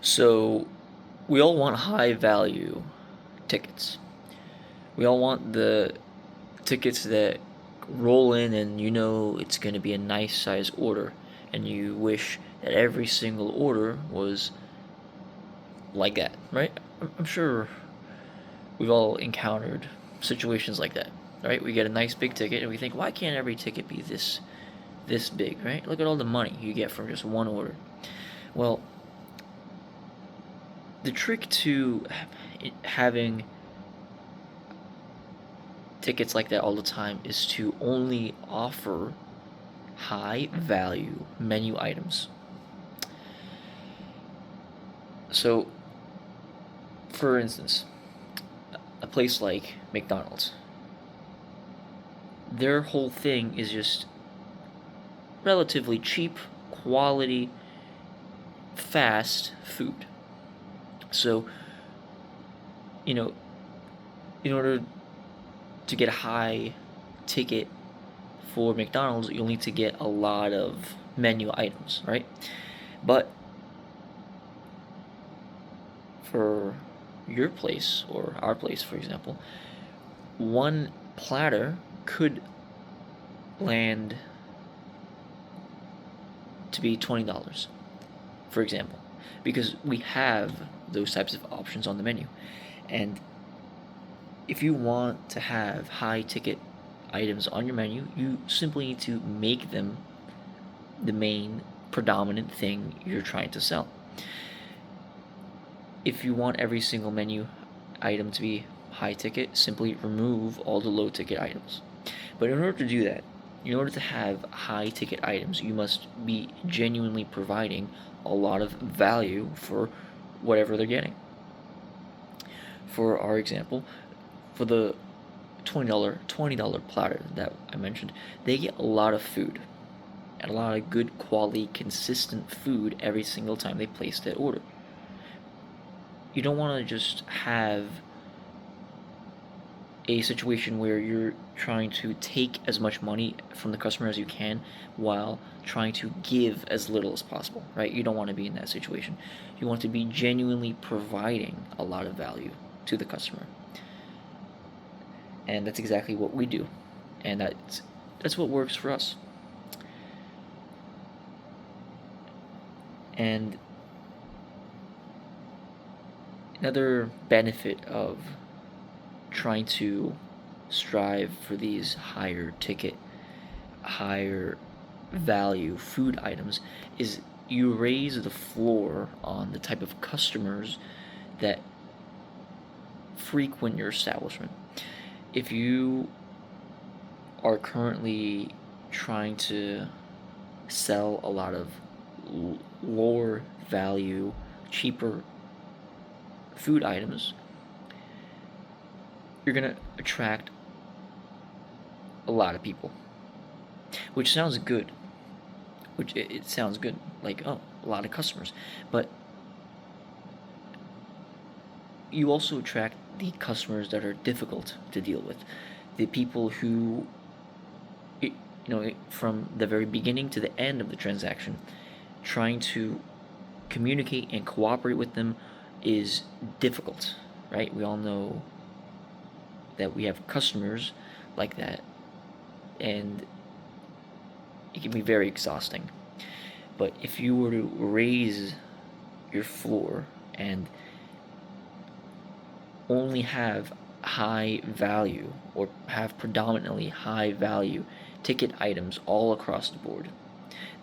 So we all want high value tickets. We all want the tickets that roll in and you know it's going to be a nice size order, and you wish that every single order was like that, right? I'm sure we've all encountered situations like that, right? We get a nice big ticket and we think, why can't every ticket be this big, right? Look at all the money you get from just one order. Well, the trick to having tickets like that all the time is to only offer high value menu items. So, for instance, a place like McDonald's, their whole thing is just relatively cheap, quality, fast food. So, you know, in order to get a high ticket for McDonald's, you'll need to get a lot of menu items, right? But for your place or our place, for example, one platter could land to be $20, for example, because we have those types of options on the menu. And if you want to have high ticket items on your menu, you simply need to make them the main predominant thing you're trying to sell. If you want every single menu item to be high ticket, simply remove all the low ticket items. But in order to do that, in order to have high ticket items, you must be genuinely providing a lot of value for whatever they're getting. For our example, for the $20 platter that I mentioned, they get a lot of food and a lot of good quality, consistent food every single time they place that order. You don't want to just have a situation where you're trying to take as much money from the customer as you can while trying to give as little as possible, right? You don't want to be in that situation. You want to be genuinely providing a lot of value to the customer. And that's exactly what we do. And that's what works for us. And another benefit of trying to strive for these higher ticket, higher value food items is you raise the floor on the type of customers that frequent your establishment. If you are currently trying to sell a lot of lower value, cheaper food items, you're going to attract a lot of people, which sounds good. It sounds good, like, oh, a lot of customers. But you also attract the customers that are difficult to deal with, the people who, from the very beginning to the end of the transaction, trying to communicate and cooperate with them is difficult, right? We all know that we have customers like that, and it can be very exhausting. But if you were to raise your floor and only have high value or have predominantly high value ticket items all across the board,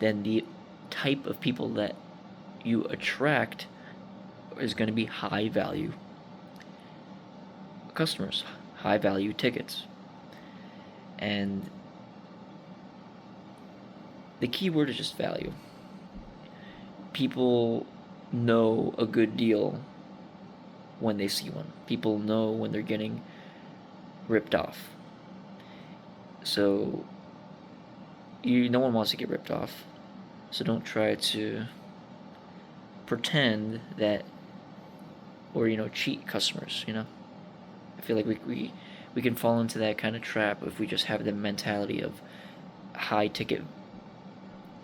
then the type of people that you attract is going to be high value customers, high value tickets. And the key word is just value. People know a good deal when they see one. People know when they're getting ripped off. So no one wants to get ripped off. So don't try to pretend that, or cheat customers. I feel like we can fall into that kind of trap if we just have the mentality of high ticket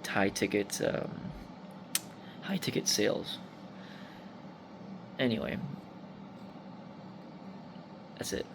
high ticket sales. Anyway, that's it.